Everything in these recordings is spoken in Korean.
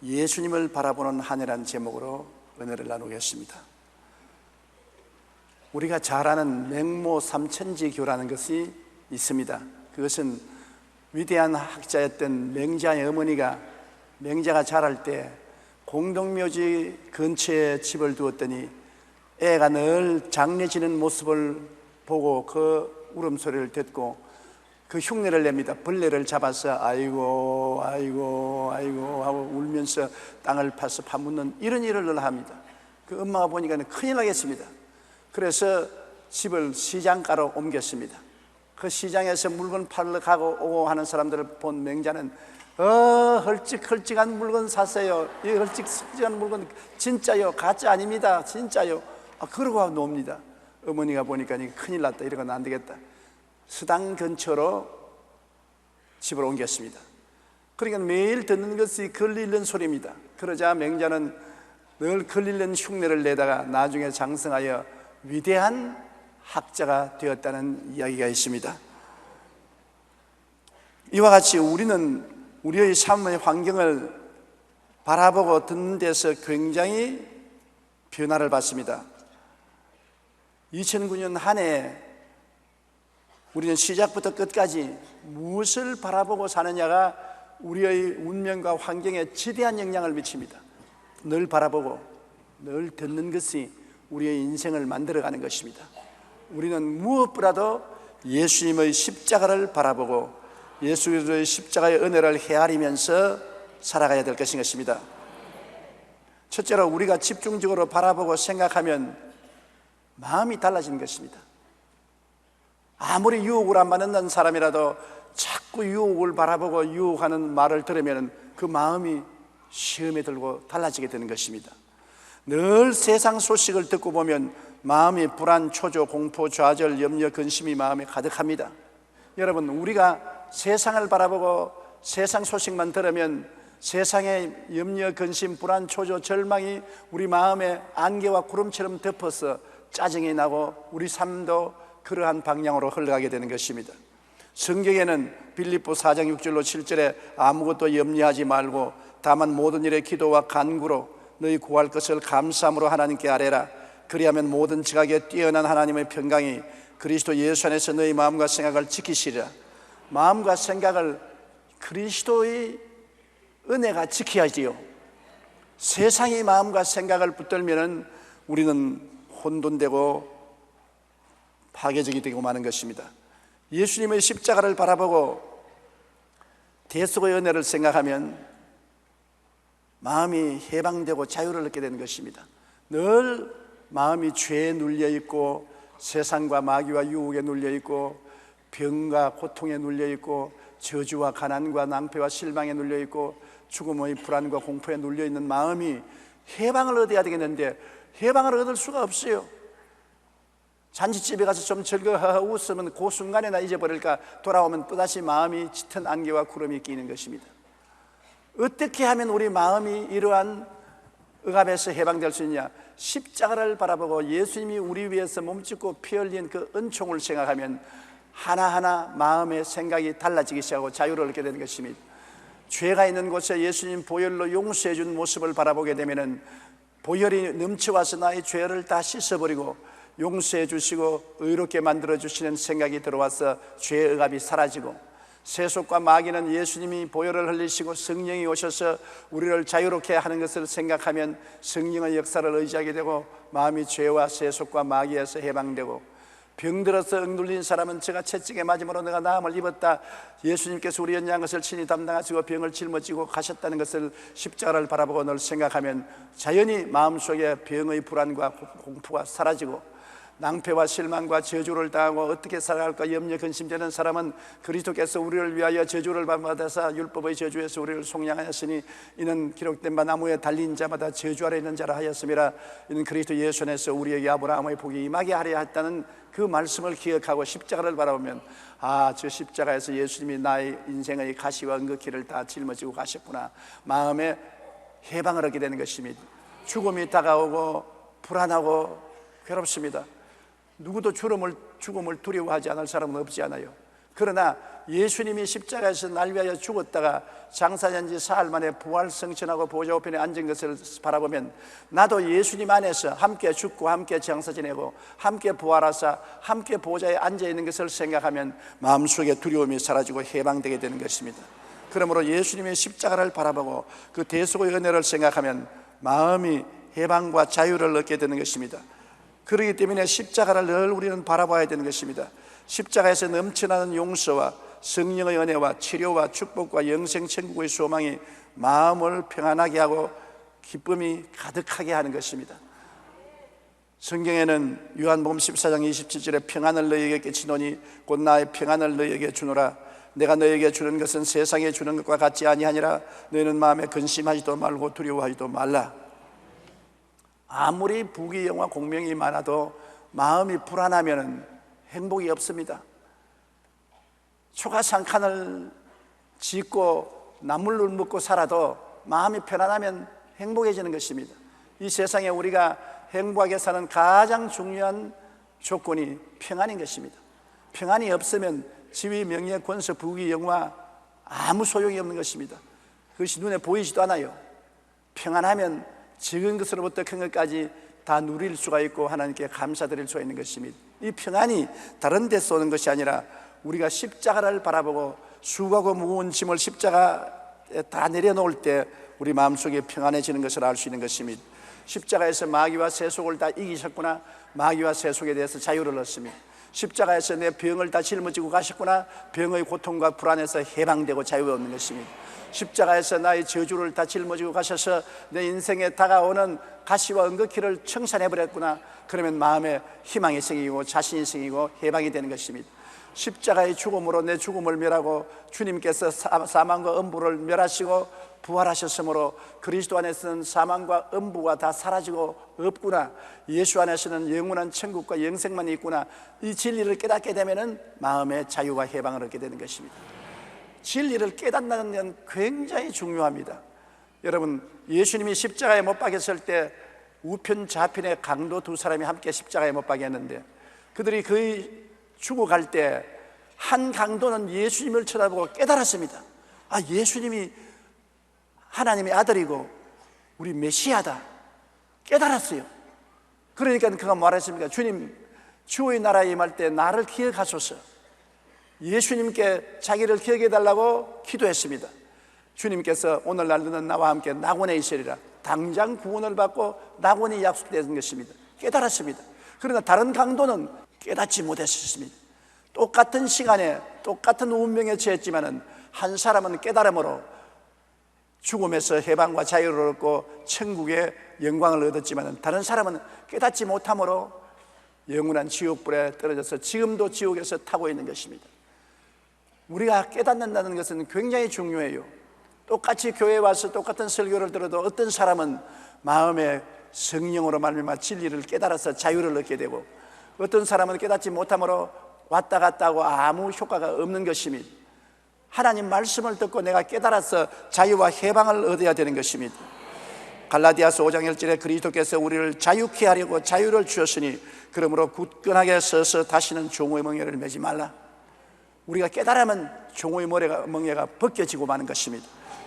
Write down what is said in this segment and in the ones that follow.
예수님을 바라보는 한 해라는 제목으로 은혜를 나누겠습니다. 우리가 잘 아는 맹모 삼천지교라는 것이 있습니다. 그것은 위대한 학자였던 맹자의 어머니가 맹자가 자랄 때 공동묘지 근처에 집을 두었더니 애가 늘 장례 지는 모습을 보고 그 울음소리를 듣고 그 흉내를 냅니다. 벌레를 잡아서 아이고 아이고 아이고 하고 울면서 땅을 파서 파묻는 이런 일을 합니다. 그 엄마가 보니까 큰일 나겠습니다. 그래서 집을 시장가로 옮겼습니다. 그 시장에서 물건 팔러 가고 오고 하는 사람들을 본 맹자는 헐찍헐찍한 물건 사세요. 이 헐찍헐찍한 물건 진짜요? 가짜 아닙니다. 진짜요? 그러고 놉니다. 어머니가 보니까 큰일 났다. 이러고는 안 되겠다. 수당 근처로 집을 옮겼습니다. 그러니까 매일 듣는 것이 걸리는 소리입니다. 그러자 맹자는 늘 걸리는 흉내를 내다가 나중에 장성하여 위대한 학자가 되었다는 이야기가 있습니다. 이와 같이 우리는 우리의 삶의 환경을 바라보고 듣는 데서 굉장히 변화를 받습니다. 2009년 한 해 우리는 시작부터 끝까지 무엇을 바라보고 사느냐가 우리의 운명과 환경에 지대한 영향을 미칩니다. 늘 바라보고 늘 듣는 것이 우리의 인생을 만들어가는 것입니다. 우리는 무엇보다도 예수님의 십자가를 바라보고 예수 그리스도의 십자가의 은혜를 헤아리면서 살아가야 될 것입니다. 첫째로 우리가 집중적으로 바라보고 생각하면 마음이 달라지는 것입니다. 아무리 유혹을 안 받는 사람이라도 자꾸 유혹을 바라보고 유혹하는 말을 들으면 그 마음이 시험에 들고 달라지게 되는 것입니다. 늘 세상 소식을 듣고 보면 마음이 불안, 초조, 공포, 좌절, 염려, 근심이 마음에 가득합니다. 여러분, 우리가 세상을 바라보고 세상 소식만 들으면 세상의 염려, 근심, 불안, 초조, 절망이 우리 마음에 안개와 구름처럼 덮어서 짜증이 나고 우리 삶도 그러한 방향으로 흘러가게 되는 것입니다. 성경에는 빌립보 4장 6절로 7절에 아무것도 염려하지 말고 다만 모든 일에 기도와 간구로 너희 구할 것을 감사함으로 하나님께 아뢰라. 그리하면 모든 지각에 뛰어난 하나님의 평강이 그리스도 예수 안에서 너희 마음과 생각을 지키시리라. 마음과 생각을 그리스도의 은혜가 지켜야지요. 세상의 마음과 생각을 붙들면 우리는 혼돈되고 파괴적이 되고 마는 것입니다. 예수님의 십자가를 바라보고 대속의 은혜를 생각하면 마음이 해방되고 자유를 얻게 되는 것입니다. 늘 마음이 죄에 눌려있고 세상과 마귀와 유혹에 눌려있고 병과 고통에 눌려있고 저주와 가난과 낭패와 실망에 눌려있고 죽음의 불안과 공포에 눌려있는 마음이 해방을 얻어야 되겠는데 해방을 얻을 수가 없어요. 잔치집에 가서 좀 즐거워 웃으면 그 순간에나 잊어버릴까 돌아오면 또다시 마음이 짙은 안개와 구름이 끼는 것입니다. 어떻게 하면 우리 마음이 이러한 억압에서 해방될 수 있냐? 십자가를 바라보고 예수님이 우리 위해서 몸짓고 피 흘린 그 은총을 생각하면 하나하나 마음의 생각이 달라지기 시작하고 자유를 얻게 되는 것입니다. 죄가 있는 곳에 예수님 보혈로 용서해 준 모습을 바라보게 되면 보혈이 넘쳐와서 나의 죄를 다 씻어버리고 용서해 주시고 의롭게 만들어 주시는 생각이 들어와서 죄의 억압이 사라지고 세속과 마귀는 예수님이 보혈을 흘리시고 성령이 오셔서 우리를 자유롭게 하는 것을 생각하면 성령의 역사를 의지하게 되고 마음이 죄와 세속과 마귀에서 해방되고 병들어서 억눌린 사람은 제가 채찍에 맞음으로 내가 나음을 입었다. 예수님께서 우리 연약한 것을 친히 담당하시고 병을 짊어지고 가셨다는 것을 십자가를 바라보고 늘 생각하면 자연히 마음속에 병의 불안과 공포가 사라지고 낭패와 실망과 저주를 당하고 어떻게 살아갈까 염려 근심되는 사람은 그리스도께서 우리를 위하여 저주를 받아서 율법의 저주에서 우리를 속량하였으니 이는 기록된 바 나무에 달린 자마다 저주 아래 있는 자라 하였음이라. 이는 그리스도 예수 안에서 우리에게 아브라함의 복이 임하게 하려 했다는 그 말씀을 기억하고 십자가를 바라보면 저 십자가에서 예수님이 나의 인생의 가시와 은극기를 다 짊어지고 가셨구나. 마음에 해방을 얻게 되는 것입니다. 죽음이 다가오고 불안하고 괴롭습니다. 누구도 죽음을 두려워하지 않을 사람은 없지 않아요. 그러나 예수님이 십자가에서 날 위하여 죽었다가 장사된 지 사흘 만에 부활 승천하고 보좌 우편에 앉은 것을 바라보면 나도 예수님 안에서 함께 죽고 함께 장사 지내고 함께 부활하사 함께 보좌에 앉아있는 것을 생각하면 마음속에 두려움이 사라지고 해방되게 되는 것입니다. 그러므로 예수님의 십자가를 바라보고 그 대속의 은혜를 생각하면 마음이 해방과 자유를 얻게 되는 것입니다. 그렇기 때문에 십자가를 늘 우리는 바라봐야 되는 것입니다. 십자가에서 넘쳐나는 용서와 성령의 은혜와 치료와 축복과 영생 천국의 소망이 마음을 평안하게 하고 기쁨이 가득하게 하는 것입니다. 성경에는 요한복음 14장 27절에 평안을 너희에게 끼치노니 곧 나의 평안을 너희에게 주노라. 내가 너희에게 주는 것은 세상에 주는 것과 같지 아니하니라. 너희는 마음에 근심하지도 말고 두려워하지도 말라. 아무리 부귀영화 공명이 많아도 마음이 불안하면 행복이 없습니다. 초가상칸을 짓고 나물을 먹고 살아도 마음이 편안하면 행복해지는 것입니다. 이 세상에 우리가 행복하게 사는 가장 중요한 조건이 평안인 것입니다. 평안이 없으면 지위, 명예, 권세, 부귀, 영화 아무 소용이 없는 것입니다. 그것이 눈에 보이지도 않아요. 평안하면 적은 것으로부터 큰 것까지 다 누릴 수가 있고 하나님께 감사드릴 수가 있는 것입니다. 이 평안이 다른 데서 오는 것이 아니라 우리가 십자가를 바라보고 수고하고 무거운 짐을 십자가에 다 내려놓을 때 우리 마음속에 평안해지는 것을 알 수 있는 것입니다. 십자가에서 마귀와 세속을 다 이기셨구나. 마귀와 세속에 대해서 자유를 얻습니다. 십자가에서 내 병을 다 짊어지고 가셨구나. 병의 고통과 불안에서 해방되고 자유 얻는 것입니다. 십자가에서 나의 저주를 다 짊어지고 가셔서 내 인생에 다가오는 가시와 은극기를 청산해버렸구나. 그러면 마음에 희망이 생기고 자신이 생기고 해방이 되는 것입니다. 십자가의 죽음으로 내 죽음을 멸하고 주님께서 사망과 음부를 멸하시고 부활하셨으므로 그리스도 안에서는 사망과 음부가 다 사라지고 없구나. 예수 안에서는 영원한 천국과 영생만 있구나. 이 진리를 깨닫게 되면 마음의 자유와 해방을 얻게 되는 것입니다. 진리를 깨닫는 건 굉장히 중요합니다. 여러분, 예수님이 십자가에 못 박혔을 때 우편 좌편의 강도 두 사람이 함께 십자가에 못 박혔는데 그들이 거의 죽어갈 때 한 강도는 예수님을 쳐다보고 깨달았습니다. 아, 예수님이 하나님의 아들이고 우리 메시아다. 깨달았어요. 그러니까 그가 말했습니다. 주님, 주의 나라에 임할 때 나를 기억하소서. 예수님께 자기를 기억해 달라고 기도했습니다. 주님께서 오늘날 너는 나와 함께 낙원에 있으리라. 당장 구원을 받고 낙원이 약속되는 것입니다. 깨달았습니다. 그러나 다른 강도는 깨닫지 못했습니다. 똑같은 시간에 똑같은 운명에 처했지만은 한 사람은 깨달음으로 죽음에서 해방과 자유를 얻고 천국의 영광을 얻었지만은 다른 사람은 깨닫지 못함으로 영원한 지옥불에 떨어져서 지금도 지옥에서 타고 있는 것입니다. 우리가 깨닫는다는 것은 굉장히 중요해요. 똑같이 교회에 와서 똑같은 설교를 들어도 어떤 사람은 마음의 성령으로 말미암아 진리를 깨달아서 자유를 얻게 되고 어떤 사람은 깨닫지 못함으로 왔다 갔다 하고 아무 효과가 없는 것입니다. 하나님 말씀을 듣고 내가 깨달아서 자유와 해방을 얻어야 되는 것입니다. 갈라디아서 5장 1절에 그리스도께서 우리를 자유케 하려고 자유를 주셨으니 그러므로 굳건하게 서서 다시는 종의 멍에를 매지 말라. 우리가 깨달으면 종의 멍에가 벗겨지고 마는 것입니다.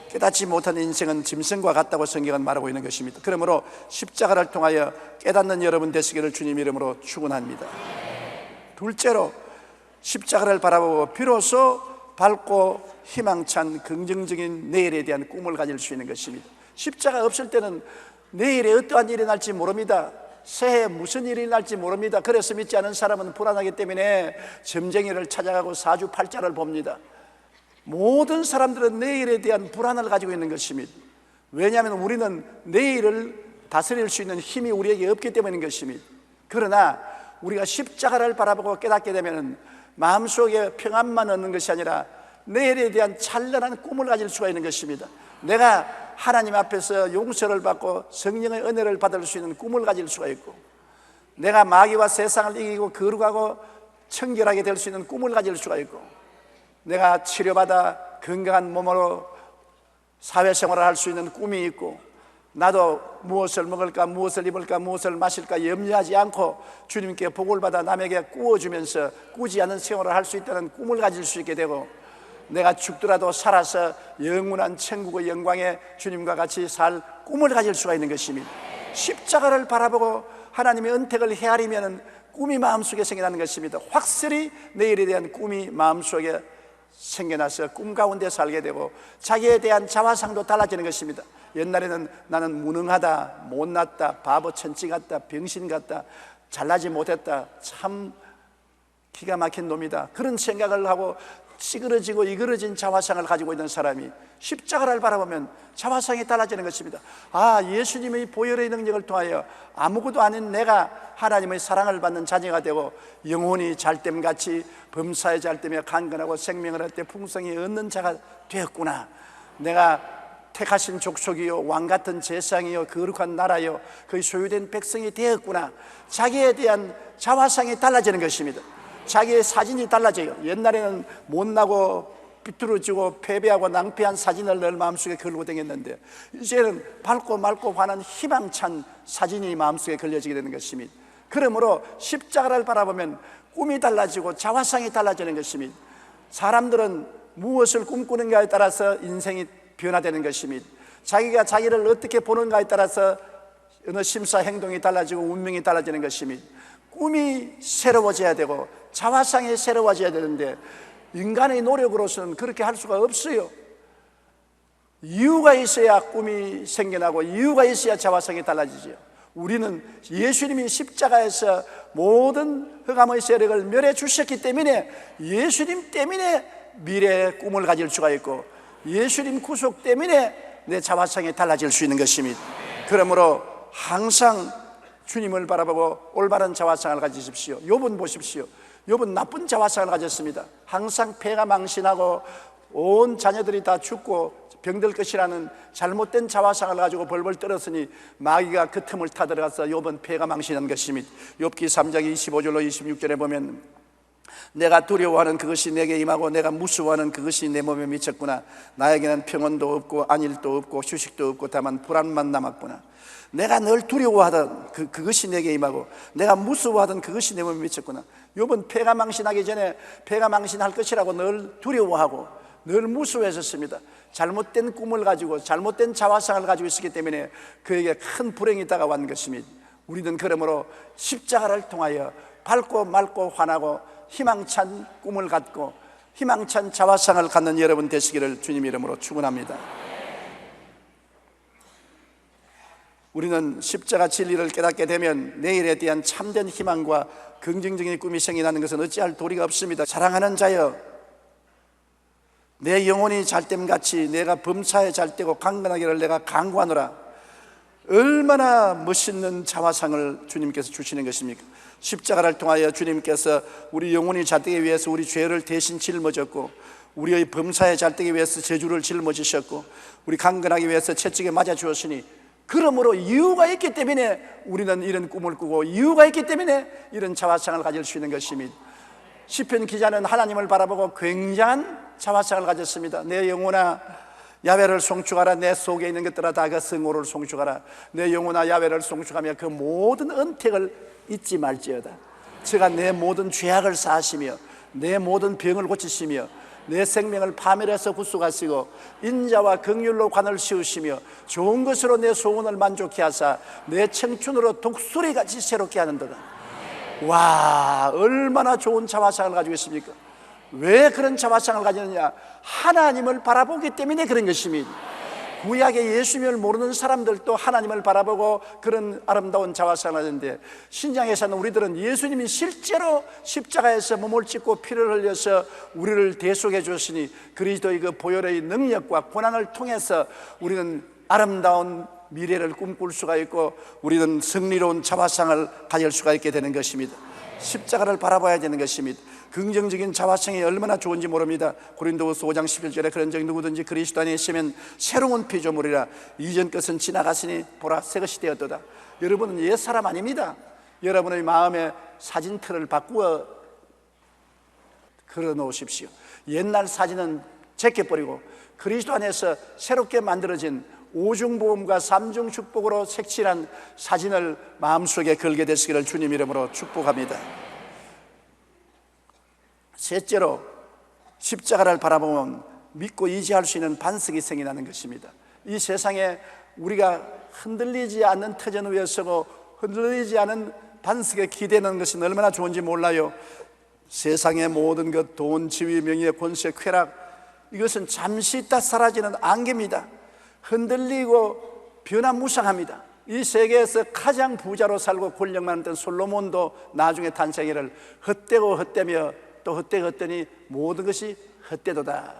깨닫지 못한 인생은 짐승과 같다고 성경은 말하고 있는 것입니다. 그러므로 십자가를 통하여 깨닫는 여러분 되시기를 주님 이름으로 축원합니다. 둘째로 십자가를 바라보고 비로소 밝고 희망찬 긍정적인 내일에 대한 꿈을 가질 수 있는 것입니다. 십자가 없을 때는 내일에 어떠한 일이 날지 모릅니다. 새해 무슨 일이 날지 모릅니다. 그래서 믿지 않은 사람은 불안하기 때문에 점쟁이를 찾아가고 사주팔자를 봅니다. 모든 사람들은 내일에 대한 불안을 가지고 있는 것입니다. 왜냐하면 우리는 내일을 다스릴 수 있는 힘이 우리에게 없기 때문인 것입니다. 그러나 우리가 십자가를 바라보고 깨닫게 되면 마음속에 평안만 얻는 것이 아니라 내일에 대한 찬란한 꿈을 가질 수가 있는 것입니다. 내가 하나님 앞에서 용서를 받고 성령의 은혜를 받을 수 있는 꿈을 가질 수가 있고 내가 마귀와 세상을 이기고 거룩하고 청결하게 될 수 있는 꿈을 가질 수가 있고 내가 치료받아 건강한 몸으로 사회생활을 할 수 있는 꿈이 있고 나도 무엇을 먹을까, 무엇을 입을까, 무엇을 마실까 염려하지 않고 주님께 복을 받아 남에게 꾸어주면서 꾸지 않은 생활을 할 수 있다는 꿈을 가질 수 있게 되고, 내가 죽더라도 살아서 영원한 천국의 영광에 주님과 같이 살 꿈을 가질 수가 있는 것입니다. 십자가를 바라보고 하나님의 은택을 헤아리면 꿈이 마음속에 생겨나는 것입니다. 확실히 내일에 대한 꿈이 마음속에 생겨나서 꿈 가운데 살게 되고 자기에 대한 자화상도 달라지는 것입니다. 옛날에는 나는 무능하다, 못났다, 바보 천치 같다, 병신 같다, 잘나지 못했다, 참 기가 막힌 놈이다, 그런 생각을 하고 찌그러지고 이그러진 자화상을 가지고 있는 사람이 십자가를 바라보면 자화상이 달라지는 것입니다. 아, 예수님의 보혈의 능력을 통하여 아무것도 아닌 내가 하나님의 사랑을 받는 자녀가 되고 영혼이 잘됨같이 범사에 잘되며 강건하고 생명을 할 때 풍성히 얻는 자가 되었구나. 내가 택하신 족속이요 왕같은 제상이요 거룩한 나라요 그의 소유된 백성이 되었구나. 자기에 대한 자화상이 달라지는 것입니다. 자기의 사진이 달라져요. 옛날에는 못나고 삐뚤어지고 패배하고 낭패한 사진을 늘 마음속에 걸고 다녔는데 이제는 밝고 맑고 환한 희망찬 사진이 마음속에 걸려지게 되는 것입니다. 그러므로 십자가를 바라보면 꿈이 달라지고 자화상이 달라지는 것입니다. 사람들은 무엇을 꿈꾸는가에 따라서 인생이 변화되는 것입니다. 자기가 자기를 어떻게 보는가에 따라서 어느 심사 행동이 달라지고 운명이 달라지는 것입니다. 꿈이 새로워져야 되고 자화상이 새로워져야 되는데 인간의 노력으로서는 그렇게 할 수가 없어요. 이유가 있어야 꿈이 생겨나고 이유가 있어야 자화상이 달라지죠. 우리는 예수님이 십자가에서 모든 흑암의 세력을 멸해 주셨기 때문에 예수님 때문에 미래의 꿈을 가질 수가 있고 예수님 구속 때문에 내 자화상이 달라질 수 있는 것입니다. 그러므로 항상 주님을 바라보고 올바른 자화상을 가지십시오. 욥은 보십시오. 욥은 나쁜 자화상을 가졌습니다. 항상 폐가 망신하고 온 자녀들이 다 죽고 병들 것이라는 잘못된 자화상을 가지고 벌벌 떨었으니 마귀가 그 틈을 타들어가서 욥은 폐가 망신한 것입니다. 욥기 3장 25절로 26절에 보면 내가 두려워하는 그것이 내게 임하고 내가 무서워하는 그것이 내 몸에 미쳤구나. 나에게는 평온도 없고 안일도 없고 휴식도 없고 다만 불안만 남았구나. 내가 늘 두려워하던 그것이 내게 임하고 내가 무서워하던 그것이 내 몸에 미쳤구나. 욥은 폐가 망신하기 전에 폐가 망신할 것이라고 늘 두려워하고 늘 무서워했었습니다. 잘못된 꿈을 가지고 잘못된 자화상을 가지고 있었기 때문에 그에게 큰 불행이 다가온 것입니다. 우리는 그러므로 십자가를 통하여 밝고 맑고 환하고 희망찬 꿈을 갖고 희망찬 자화상을 갖는 여러분 되시기를 주님 이름으로 축원합니다. 우리는 십자가 진리를 깨닫게 되면 내일에 대한 참된 희망과 긍정적인 꿈이 생겨나는 것은 어찌할 도리가 없습니다. 사랑하는 자여, 내 영혼이 잘됨같이 내가 범사에 잘되고 강건하기를 내가 간구하노라. 얼마나 멋있는 자화상을 주님께서 주시는 것입니까? 십자가를 통하여 주님께서 우리 영혼이 잘되기 위해서 우리 죄를 대신 짊어졌고 우리의 범사에 잘되기 위해서 저주를 짊어지셨고 우리 강건하기 위해서 채찍에 맞아 주었으니 그러므로 이유가 있기 때문에 우리는 이런 꿈을 꾸고 이유가 있기 때문에 이런 자화상을 가질 수 있는 것입니다. 시편 기자는 하나님을 바라보고 굉장한 자화상을 가졌습니다. 내 영혼아 야훼를 송축하라. 내 속에 있는 것들아 다 그 성호를 송축하라. 내 영혼아 야훼를 송축하며 그 모든 은택을 잊지 말지어다. 제가 내 모든 죄악을 사하시며 내 모든 병을 고치시며 내 생명을 파멸해서 구속하시고 인자와 긍휼로 관을 씌우시며 좋은 것으로 내 소원을 만족케 하사 내 청춘으로 독수리같이 새롭게 하는도다. 와, 얼마나 좋은 자화상을 가지고 있습니까? 왜 그런 자화상을 가지느냐? 하나님을 바라보기 때문에 그런 것입니다. 구약의 예수님을 모르는 사람들도 하나님을 바라보고 그런 아름다운 자화상을 하는데 신약에서는 우리들은 예수님이 실제로 십자가에서 몸을 찢고 피를 흘려서 우리를 대속해 주시니 그리스도의 그 보혈의 능력과 고난을 통해서 우리는 아름다운 미래를 꿈꿀 수가 있고 우리는 승리로운 자화상을 가질 수가 있게 되는 것입니다. 십자가를 바라봐야 되는 것입니다. 긍정적인 자화상이 얼마나 좋은지 모릅니다. 고린도후서 5장 11절에 그런즉 누구든지 그리스도 안에 있으면 새로운 피조물이라 이전 것은 지나갔으니 보라 새 것이 되었도다. 여러분은 옛사람 아닙니다. 여러분의 마음에 사진틀을 바꾸어 걸어 놓으십시오. 옛날 사진은 제껴버리고 그리스도 안에서 새롭게 만들어진 오중보험과 삼중 축복으로 색칠한 사진을 마음속에 걸게 되시기를 주님 이름으로 축복합니다. 셋째로, 십자가를 바라보면 믿고 의지할 수 있는 반석이 생겨나는 것입니다. 이 세상에 우리가 흔들리지 않는 터전 위에 서고 흔들리지 않은 반석에 기대는 것은 얼마나 좋은지 몰라요. 세상의 모든 것, 돈, 지위, 명예, 권세, 쾌락, 이것은 잠시 있다 사라지는 안개입니다. 흔들리고 변화무쌍합니다. 이 세계에서 가장 부자로 살고 권력 많았던 솔로몬도 나중에 탄생이를 헛되고 헛되며 또 헛되고 헛되니 모든 것이 헛되도다.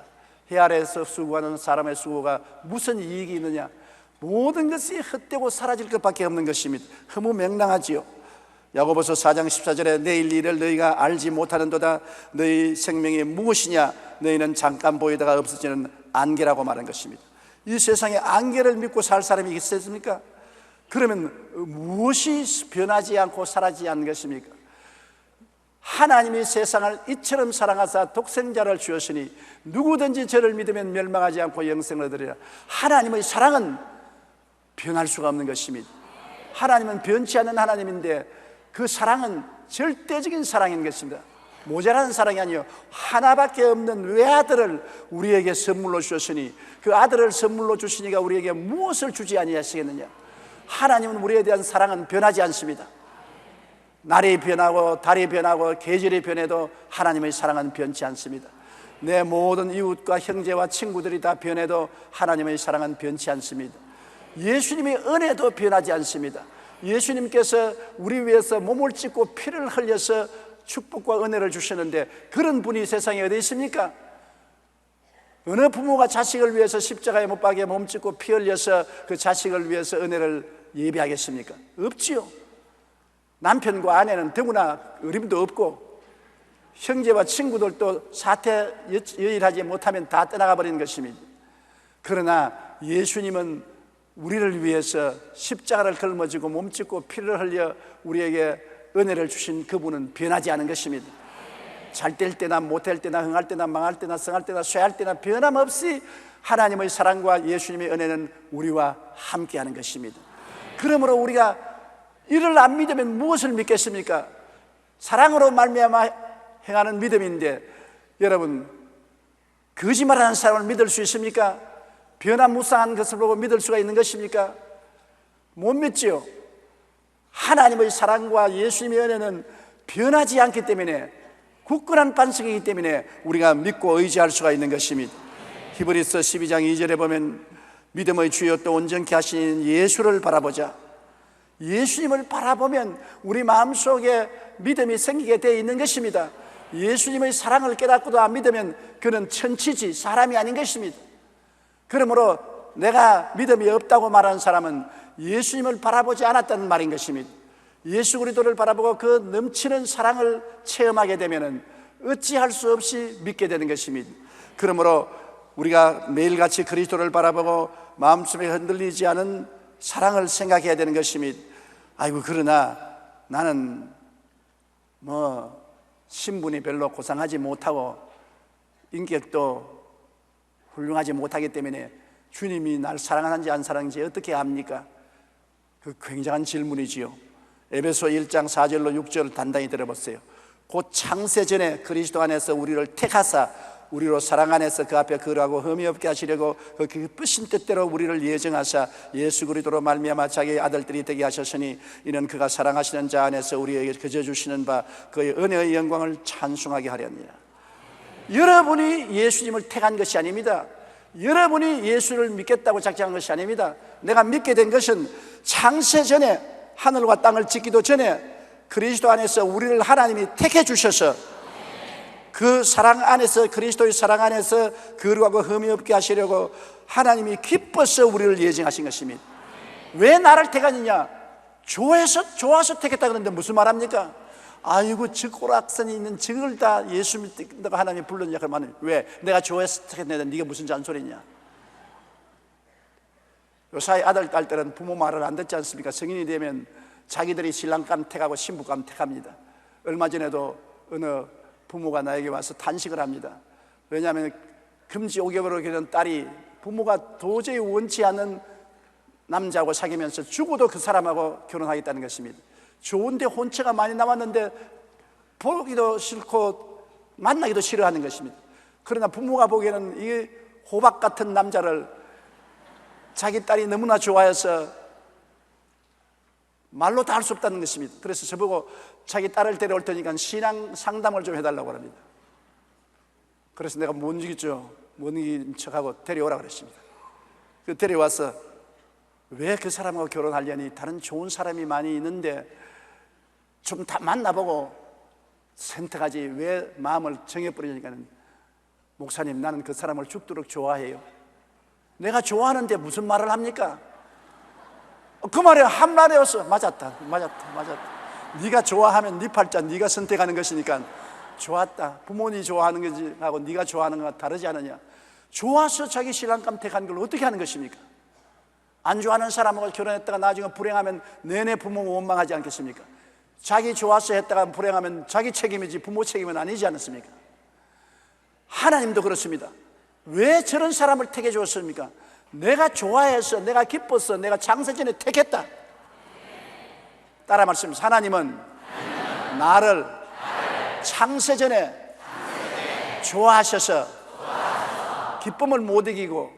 해 아래에서 수고하는 사람의 수고가 무슨 이익이 있느냐? 모든 것이 헛되고 사라질 것밖에 없는 것입니다. 허무맹랑하지요. 야고보서 4장 14절에 내일 일을 너희가 알지 못하는도다. 너희 생명이 무엇이냐? 너희는 잠깐 보이다가 없어지는 안개라고 말한 것입니다. 이 세상에 안개를 믿고 살 사람이 있겠습니까? 그러면 무엇이 변하지 않고 사라지지 않는 것입니까? 하나님이 세상을 이처럼 사랑하사 독생자를 주었으니 누구든지 저를 믿으면 멸망하지 않고 영생을 얻으리라. 하나님의 사랑은 변할 수가 없는 것입니다. 하나님은 변치 않는 하나님인데 그 사랑은 절대적인 사랑인 것입니다. 모자라는 사랑이 아니요, 하나밖에 없는 외아들을 우리에게 선물로 주셨으니 그 아들을 선물로 주시니까 우리에게 무엇을 주지 아니하시겠느냐? 하나님은 우리에 대한 사랑은 변하지 않습니다. 날이 변하고 달이 변하고 계절이 변해도 하나님의 사랑은 변치 않습니다. 내 모든 이웃과 형제와 친구들이 다 변해도 하나님의 사랑은 변치 않습니다. 예수님의 은혜도 변하지 않습니다. 예수님께서 우리 위해서 몸을 찢고 피를 흘려서 축복과 은혜를 주시는데 그런 분이 세상에 어디 있습니까? 어느 부모가 자식을 위해서 십자가에 못 박여 몸 찢고 피 흘려서 그 자식을 위해서 은혜를 예비하겠습니까? 없지요. 남편과 아내는 더구나 어림도 없고 형제와 친구들도 사태 여일하지 못하면 다 떠나가 버리는 것입니다. 그러나 예수님은 우리를 위해서 십자가를 걸머지고 몸짓고 피를 흘려 우리에게 은혜를 주신 그분은 변하지 않은 것입니다. 잘 될 때나 못될 때나 흥할 때나 망할 때나 성할 때나 쇠할 때나 변함없이 하나님의 사랑과 예수님의 은혜는 우리와 함께하는 것입니다. 그러므로 우리가 이를 안 믿으면 무엇을 믿겠습니까? 사랑으로 말미암아 행하는 믿음인데 여러분, 거짓말하는 사람을 믿을 수 있습니까? 변화무쌍한 것을 보고 믿을 수가 있는 것입니까? 못 믿지요. 하나님의 사랑과 예수님의 은혜는 변하지 않기 때문에, 굳건한 반석이기 때문에 우리가 믿고 의지할 수가 있는 것입니다. 히브리서 12장 2절에 보면 믿음의 주요 또 온전케 하시는 예수를 바라보자. 예수님을 바라보면 우리 마음속에 믿음이 생기게 되어 있는 것입니다. 예수님의 사랑을 깨닫고도 안 믿으면 그는 천치지 사람이 아닌 것입니다. 그러므로 내가 믿음이 없다고 말하는 사람은 예수님을 바라보지 않았다는 말인 것입니다. 예수 그리스도를 바라보고 그 넘치는 사랑을 체험하게 되면 어찌할 수 없이 믿게 되는 것입니다. 그러므로 우리가 매일같이 그리스도를 바라보고 마음속에 흔들리지 않은 사랑을 생각해야 되는 것입니다. 아이고, 그러나 나는 신분이 별로 고상하지 못하고 인격도 훌륭하지 못하기 때문에 주님이 날 사랑하는지 안 사랑하는지 어떻게 압니까? 그 굉장한 질문이지요. 에베소 1장 4절로 6절을 단단히 들어보세요. 곧 창세전에 그리스도 안에서 우리를 택하사 우리로 사랑 안에서 그 앞에 거룩하고 흠이 없게 하시려고 그 기쁘신 뜻대로 우리를 예정하사 예수 그리스도로 말미암아 자기의 아들들이 되게 하셨으니 이는 그가 사랑하시는 자 안에서 우리에게 거저 주시는 바 그의 은혜의 영광을 찬송하게 하려니라. 여러분이 예수님을 택한 것이 아닙니다. 여러분이 예수를 믿겠다고 작정한 것이 아닙니다. 내가 믿게 된 것은 창세전에, 하늘과 땅을 짓기도 전에 그리스도 안에서 우리를 하나님이 택해 주셔서 그 사랑 안에서, 그리스도의 사랑 안에서 거룩하고 흠이 없게 하시려고 하나님이 기뻐서 우리를 예정하신 것입니다. 왜 나를 택하느냐? 좋아서 택했다 그러는데 무슨 말합니까? 아이고, 저 꼬락선이 있는 저걸 다 예수 믿다고 하나님이 불렀냐? 그러면 왜? 내가 좋아해서 택했는데 네가 무슨 잔소리냐? 요사이 아들, 딸들은 부모 말을 안 듣지 않습니까? 성인이 되면 자기들이 신랑감 택하고 신부감 택합니다. 얼마 전에도 어느 부모가 나에게 와서 탄식을 합니다. 왜냐하면 금지 5개월을 기른 딸이 부모가 도저히 원치 않는 남자하고 사귀면서 죽어도 그 사람하고 결혼하겠다는 것입니다. 좋은데 혼처가 많이 남았는데 보기도 싫고 만나기도 싫어하는 것입니다. 그러나 부모가 보기에는 이 호박 같은 남자를 자기 딸이 너무나 좋아해서 말로 다 할 수 없다는 것입니다. 그래서 저보고 자기 딸을 데려올 테니까 신앙 상담을 좀 해달라고 합니다. 그래서 내가 못 이기죠. 못 이긴 척하고 데려오라고 그랬습니다. 그 데려와서 왜 그 사람하고 결혼하려니? 다른 좋은 사람이 많이 있는데 좀 다 만나보고 선택하지 왜 마음을 정해버리니까는, 목사님 나는 그 사람을 죽도록 좋아해요. 내가 좋아하는데 무슨 말을 합니까? 그 말에 한마디였어. 맞았다. 네가 좋아하면 네 팔자 네가 선택하는 것이니까 좋았다. 부모님이 좋아하는 거지 하고 네가 좋아하는 거가 다르지 않느냐. 좋아서 자기 신랑감 택한 걸 어떻게 하는 것입니까? 안 좋아하는 사람하고 결혼했다가 나중에 불행하면 내내 부모 원망하지 않겠습니까? 자기 좋아서 했다가 불행하면 자기 책임이지 부모 책임은 아니지 않습니까? 하나님도 그렇습니다. 왜 저런 사람을 택해 주었습니까? 내가 좋아해서, 내가 기뻐서, 내가 창세전에 택했다. 따라 말씀하십시오. 하나님은 나를 창세전에 좋아하셔서 기쁨을 못 이기고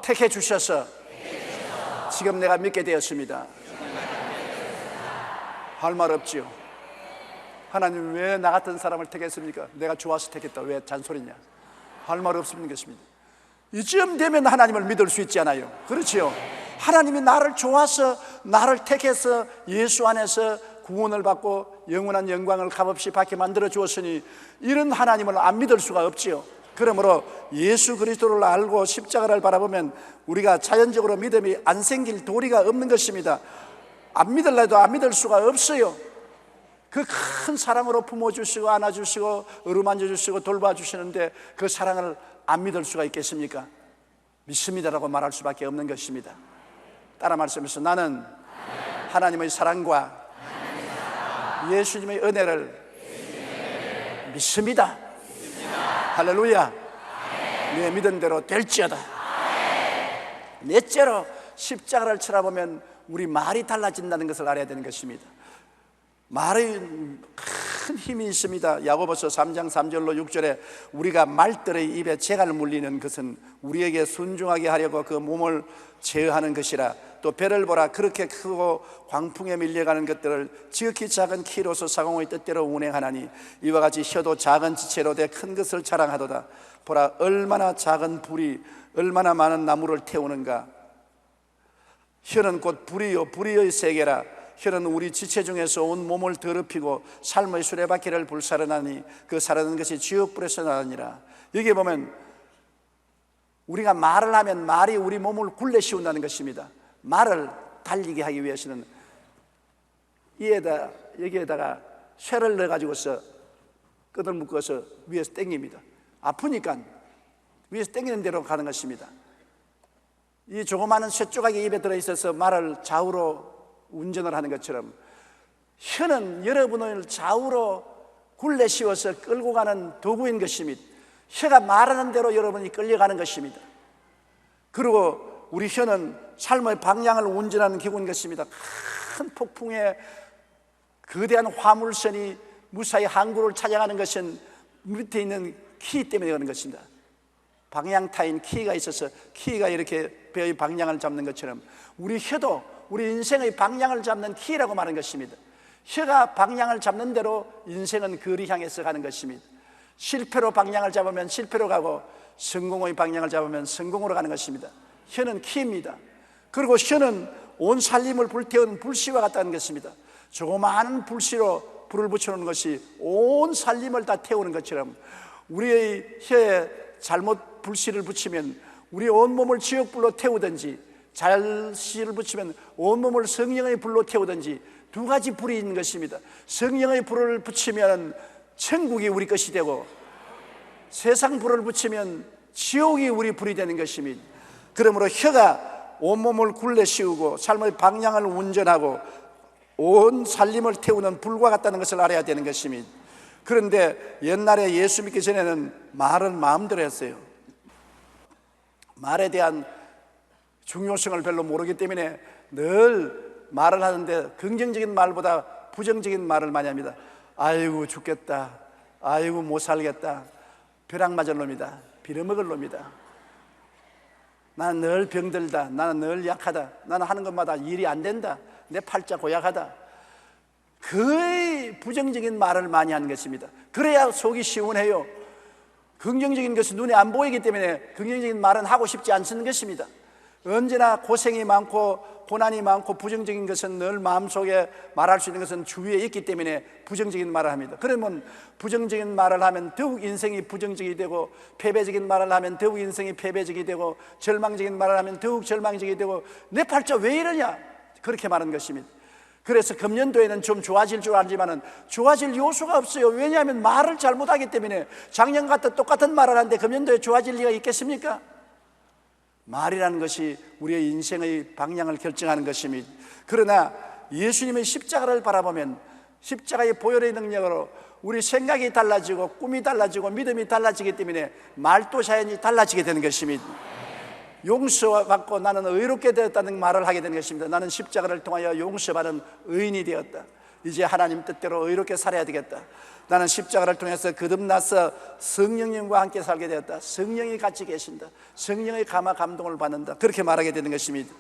택해 주셔서 지금 내가 믿게 되었습니다. 할 말 없지요. 하나님 왜 나 같은 사람을 택했습니까? 내가 좋아서 택했다. 왜 잔소리냐? 할 말 없는 것입니다. 이쯤 되면 하나님을 믿을 수 있지 않아요? 그렇지요. 하나님이 나를 좋아서 나를 택해서 예수 안에서 구원을 받고 영원한 영광을 값없이 받게 만들어 주었으니 이런 하나님을 안 믿을 수가 없지요. 그러므로 예수 그리스도를 알고 십자가를 바라보면 우리가 자연적으로 믿음이 안 생길 도리가 없는 것입니다. 안 믿을래도 안 믿을 수가 없어요. 그 큰 사랑으로 품어주시고 안아주시고 어루만져 주시고 돌봐주시는데 그 사랑을 안 믿을 수가 있겠습니까? 믿습니다라고 말할 수밖에 없는 것입니다. 따라 말씀하면서 나는 하나님의 사랑과 예수님의 은혜를 믿습니다. 할렐루야. 내 믿은 대로 될지어다. 넷째로 십자가를 쳐다보면 우리 말이 달라진다는 것을 알아야 되는 것입니다. 말에 큰 힘이 있습니다. 야고보서 3장 3절로 6절에 우리가 말들의 입에 재갈을 물리는 것은 우리에게 순종하게 하려고 그 몸을 제어하는 것이라. 또 배를 보라. 그렇게 크고 광풍에 밀려가는 것들을 지극히 작은 키로서 사공의 뜻대로 운행하나니 이와 같이 혀도 작은 지체로 돼 큰 것을 자랑하도다. 보라 얼마나 작은 불이 얼마나 많은 나무를 태우는가. 혀는 곧 불이요 불의의 세계라. 혀는 우리 지체 중에서 온 몸을 더럽히고 삶의 수레바퀴를 불사르나니 그 사르는 것이 지옥불에서 나느니라. 여기에 보면 우리가 말을 하면 말이 우리 몸을 굴레 씌운다는 것입니다. 말을 달리게 하기 위해서는 여기에다가 쇠를 넣어가지고서 끈을 묶어서 위에서 당깁니다. 아프니까 위에서 당기는 대로 가는 것입니다. 이 조그마한 쇠 조각이 입에 들어있어서 말을 좌우로 운전을 하는 것처럼 혀는 여러분을 좌우로 굴레 씌워서 끌고 가는 도구인 것입니다. 혀가 말하는 대로 여러분이 끌려가는 것입니다. 그리고 우리 혀는 삶의 방향을 운전하는 기구인 것입니다. 큰 폭풍에 거대한 화물선이 무사히 항구를 찾아가는 것은 밑에 있는 키 때문에 그런 것입니다. 방향타인 키가 있어서 키가 이렇게 배의 방향을 잡는 것처럼 우리 혀도 우리 인생의 방향을 잡는 키라고 말하는 것입니다. 혀가 방향을 잡는 대로 인생은 그리 향해서 가는 것입니다. 실패로 방향을 잡으면 실패로 가고 성공의 방향을 잡으면 성공으로 가는 것입니다. 혀는 키입니다. 그리고 혀는 온 살림을 불태우는 불씨와 같다는 것입니다. 조그마한 불씨로 불을 붙여놓는 것이 온 살림을 다 태우는 것처럼 우리의 혀에 잘못 불씨를 붙이면 우리 온몸을 지옥불로 태우든지 잘 씨를 붙이면 온몸을 성령의 불로 태우든지 두 가지 불이 있는 것입니다. 성령의 불을 붙이면 천국이 우리 것이 되고 세상 불을 붙이면 지옥이 우리 불이 되는 것입니다. 그러므로 혀가 온몸을 굴레 씌우고 삶의 방향을 운전하고 온 살림을 태우는 불과 같다는 것을 알아야 되는 것입니다. 그런데 옛날에 예수 믿기 전에는 말은 마음대로 했어요. 말에 대한 중요성을 별로 모르기 때문에 늘 말을 하는데 긍정적인 말보다 부정적인 말을 많이 합니다. 아이고 죽겠다, 아이고 못 살겠다, 벼락 맞을 놈이다, 빌어먹을 놈이다, 나는 늘 병들다, 나는 늘 약하다, 나는 하는 것마다 일이 안 된다, 내 팔자 고약하다. 거의 부정적인 말을 많이 하는 것입니다. 그래야 속이 시원해요. 긍정적인 것이 눈에 안 보이기 때문에 긍정적인 말은 하고 싶지 않는 것입니다. 언제나 고생이 많고 고난이 많고 부정적인 것은 늘 마음속에 말할 수 있는 것은 주위에 있기 때문에 부정적인 말을 합니다. 그러면 부정적인 말을 하면 더욱 인생이 부정적이 되고, 패배적인 말을 하면 더욱 인생이 패배적이 되고, 절망적인 말을 하면 더욱 절망적이 되고, 내 팔자 왜 이러냐, 그렇게 말하는 것입니다. 그래서 금년도에는 좀 좋아질 줄 알지만은 좋아질 요소가 없어요. 왜냐하면 말을 잘못하기 때문에. 작년 같은 똑같은 말을 하는데 금년도에 좋아질 리가 있겠습니까? 말이라는 것이 우리의 인생의 방향을 결정하는 것입니다. 그러나 예수님의 십자가를 바라보면 십자가의 보혈의 능력으로 우리 생각이 달라지고 꿈이 달라지고 믿음이 달라지기 때문에 말도 자연히 달라지게 되는 것입니다. 용서받고 나는 의롭게 되었다는 말을 하게 되는 것입니다. 나는 십자가를 통하여 용서받은 의인이 되었다. 이제 하나님 뜻대로 의롭게 살아야 되겠다. 나는 십자가를 통해서 거듭나서 성령님과 함께 살게 되었다. 성령이 같이 계신다. 성령의 감화 감동을 받는다. 그렇게 말하게 되는 것입니다.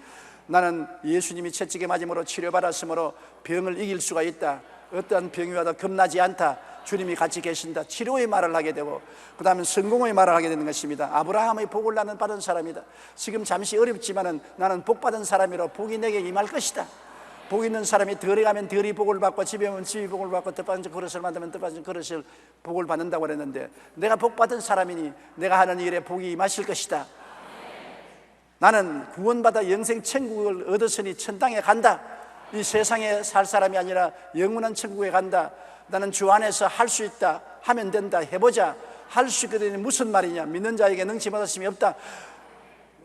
나는 예수님이 채찍에 맞음으로 치료받았으므로 병을 이길 수가 있다. 어떠한 병이 와도 겁나지 않다. 주님이 같이 계신다. 치료의 말을 하게 되고, 그 다음에 성공의 말을 하게 되는 것입니다. 아브라함의 복을 나는 받은 사람이다. 지금 잠시 어렵지만은 나는 복 받은 사람이라 복이 내게 임할 것이다. 복 있는 사람이 덜에 가면 덜이 복을 받고, 집에 오면 집이 복을 받고, 뜻받은 그릇을 만들면 뜻받은 그릇을 복을 받는다고 그랬는데, 내가 복 받은 사람이니 내가 하는 일에 복이 임하실 것이다. 나는 구원받아 영생 천국을 얻었으니 천당에 간다. 이 세상에 살 사람이 아니라 영원한 천국에 간다. 나는 주 안에서 할 수 있다. 하면 된다. 해보자. 할 수 있거든. 무슨 말이냐? 믿는 자에게 능치 못하심이 없다.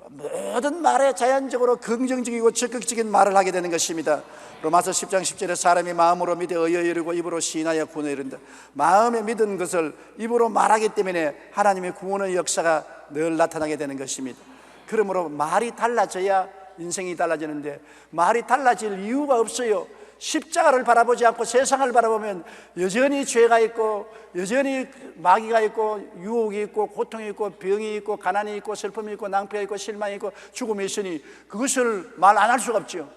모든 말에 자연적으로 긍정적이고 적극적인 말을 하게 되는 것입니다. 로마서 10장 10절에 사람이 마음으로 믿어 의에 이르고 입으로 시인하여 구원에 이른다. 마음에 믿은 것을 입으로 말하기 때문에 하나님의 구원의 역사가 늘 나타나게 되는 것입니다. 그러므로 말이 달라져야 인생이 달라지는데, 말이 달라질 이유가 없어요. 십자가를 바라보지 않고 세상을 바라보면 여전히 죄가 있고, 여전히 마귀가 있고, 유혹이 있고, 고통이 있고, 병이 있고, 가난이 있고, 슬픔이 있고, 낭패가 있고, 실망이 있고, 죽음이 있으니 그것을 말 안 할 수가 없죠.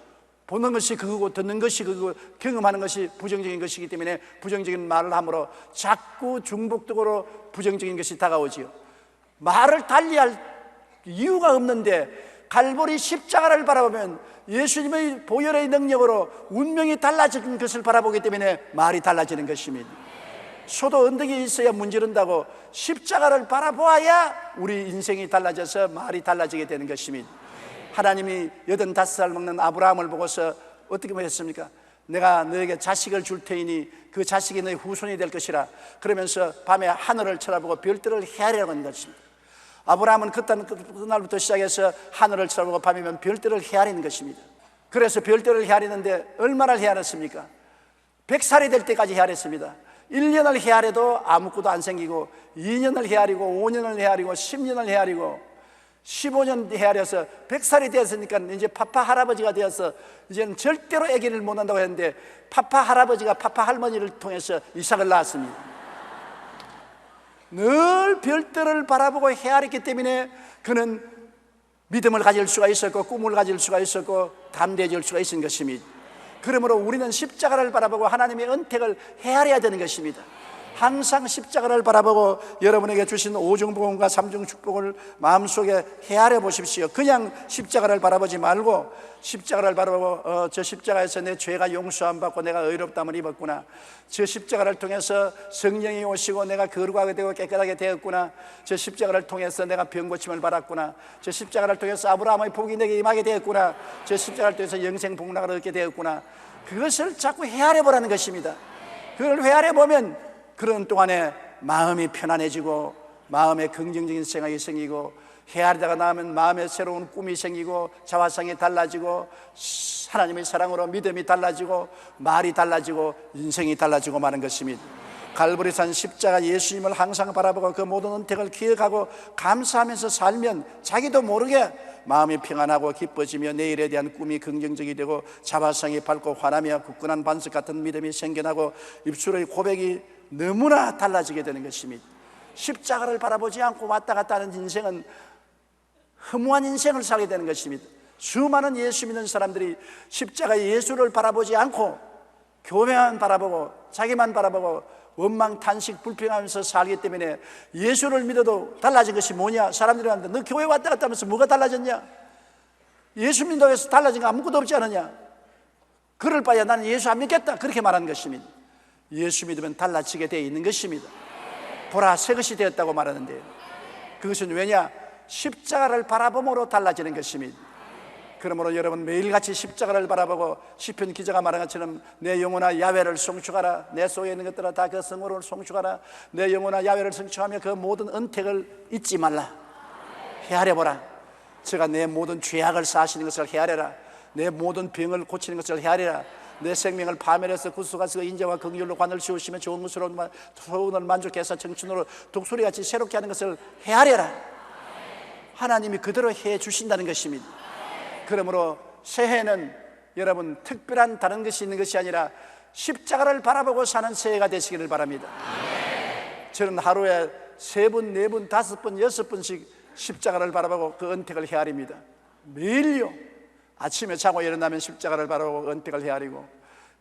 보는 것이 그거고 듣는 것이 그거고 경험하는 것이 부정적인 것이기 때문에 부정적인 말을 함으로 자꾸 중복적으로 부정적인 것이 다가오지요. 말을 달리할 이유가 없는데, 갈보리 십자가를 바라보면 예수님의 보혈의 능력으로 운명이 달라지는 것을 바라보기 때문에 말이 달라지는 것입니다. 소도 언덕이 있어야 문지른다고 십자가를 바라보아야 우리 인생이 달라져서 말이 달라지게 되는 것입니다. 하나님이 85살 먹는 아브라함을 보고서 어떻게 말했습니까? 내가 너에게 자식을 줄 테이니 그 자식이 너의 후손이 될 것이라. 그러면서 밤에 하늘을 쳐다보고 별들을 헤아리라고 하는 것입니다. 아브라함은 그날부터 시작해서 하늘을 쳐다보고 밤이면 별들을 헤아리는 것입니다. 그래서 별들을 헤아리는데 얼마나 헤아렸습니까? 100살이 될 때까지 헤아렸습니다. 1년을 헤아려도 아무것도 안 생기고, 2년을 헤아리고, 5년을 헤아리고, 10년을 헤아리고, 15년 헤아려서 100살이 되었으니까 이제 파파 할아버지가 되어서 이제는 절대로 아기를 못 낳는다고 했는데, 파파 할아버지가 파파 할머니를 통해서 이삭을 낳았습니다. 늘 별들을 바라보고 헤아렸기 때문에 그는 믿음을 가질 수가 있었고, 꿈을 가질 수가 있었고, 담대해질 수가 있는 것입니다. 그러므로 우리는 십자가를 바라보고 하나님의 은택을 헤아려야 되는 것입니다. 항상 십자가를 바라보고 여러분에게 주신 오중복음과 삼중축복을 마음속에 헤아려 보십시오. 그냥 십자가를 바라보지 말고, 십자가를 바라보고 저 십자가에서 내 죄가 용서함 받고 내가 의롭다함을 입었구나. 저 십자가를 통해서 성령이 오시고 내가 거룩하게 되고 깨끗하게 되었구나. 저 십자가를 통해서 내가 병고침을 받았구나. 저 십자가를 통해서 아브라함의 복이 내게 임하게 되었구나. 저 십자가를 통해서 영생 복락을 얻게 되었구나. 그것을 자꾸 헤아려 보라는 것입니다. 그걸 헤아려 보면 그런 동안에 마음이 편안해지고, 마음에 긍정적인 생각이 생기고, 헤아리다가 나면 마음에 새로운 꿈이 생기고, 자화상이 달라지고, 하나님의 사랑으로 믿음이 달라지고, 말이 달라지고, 인생이 달라지고 마는 것입니다. 갈보리산 십자가 예수님을 항상 바라보고 그 모든 은택을 기억하고 감사하면서 살면 자기도 모르게 마음이 평안하고 기뻐지며 내일에 대한 꿈이 긍정적이 되고 자발성이 밝고 환하며 굳건한 반석 같은 믿음이 생겨나고 입술의 고백이 너무나 달라지게 되는 것입니다. 십자가를 바라보지 않고 왔다 갔다 하는 인생은 허무한 인생을 살게 되는 것입니다. 수많은 예수 믿는 사람들이 십자가의 예수를 바라보지 않고 교회만 바라보고 자기만 바라보고 원망, 탄식, 불평하면서 살기 때문에 예수를 믿어도 달라진 것이 뭐냐? 사람들이 하는데 너 교회 왔다 갔다 하면서 뭐가 달라졌냐? 예수 믿는다고 해서 달라진 거 아무것도 없지 않느냐? 그럴 바에야 나는 예수 안 믿겠다, 그렇게 말하는 것입니다. 예수 믿으면 달라지게 되어 있는 것입니다. 보라, 새 것이 되었다고 말하는데요, 그것은 왜냐? 십자가를 바라봄으로 달라지는 것입니다. 그러므로 여러분 매일같이 십자가를 바라보고 시편 기자가 말한 것처럼 내 영혼아 야훼를 송축하라. 내 속에 있는 것들아 다 그 성호를 송축하라. 내 영혼아 야훼를 송축하며 그 모든 은택을 잊지 말라. 헤아려보라. 제가 내 모든 죄악을 사하시는 것을 헤아려라. 내 모든 병을 고치는 것을 헤아려라. 내 생명을 파멸해서 구속하시고 인자와 긍휼로 관을 씌우시며 좋은 것으로 소원을 만족해서 청춘으로 독수리같이 새롭게 하는 것을 헤아려라. 하나님이 그대로 해 주신다는 것입니다. 그러므로 새해는 여러분 특별한 다른 것이 있는 것이 아니라 십자가를 바라보고 사는 새해가 되시기를 바랍니다. 저는 하루에 3번, 4번, 5번, 6번씩 십자가를 바라보고 그 은택을 헤아립니다. 매일요. 아침에 자고 일어나면 십자가를 바라보고 은택을 헤아리고,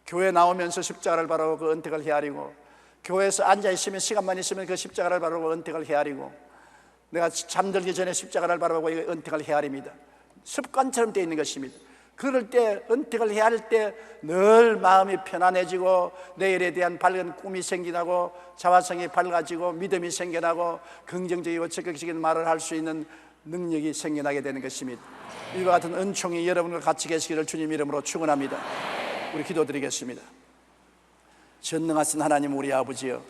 교회 나오면서 십자가를 바라보고 그 은택을 헤아리고, 교회에서 앉아있으면 시간만 있으면 그 십자가를 바라보고 은택을 헤아리고, 내가 잠들기 전에 십자가를 바라보고 이 은택을 헤아립니다. 습관처럼 되어 있는 것입니다. 그럴 때, 은택을 헤아릴 때 늘 마음이 편안해지고 내일에 대한 밝은 꿈이 생겨나고 자화성이 밝아지고 믿음이 생겨나고 긍정적이고 적극적인 말을 할 수 있는 능력이 생겨나게 되는 것입니다. 이와 같은 은총이 여러분과 같이 계시기를 주님 이름으로 축원합니다. 우리 기도드리겠습니다. 전능하신 하나님 우리 아버지여,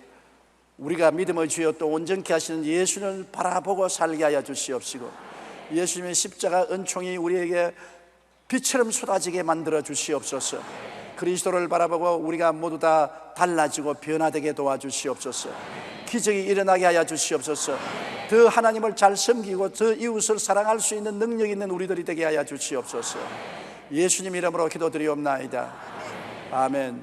우리가 믿음의 주여 또 온전케 하시는 예수를 바라보고 살게 하여 주시옵시고, 예수님의 십자가 은총이 우리에게 빛처럼 쏟아지게 만들어 주시옵소서. 그리스도를 바라보고 우리가 모두 다 달라지고 변화되게 도와주시옵소서. 기적이 일어나게 하여 주시옵소서. 더 하나님을 잘 섬기고 더 이웃을 사랑할 수 있는 능력 있는 우리들이 되게 하여 주시옵소서. 예수님 이름으로 기도드리옵나이다. 아멘.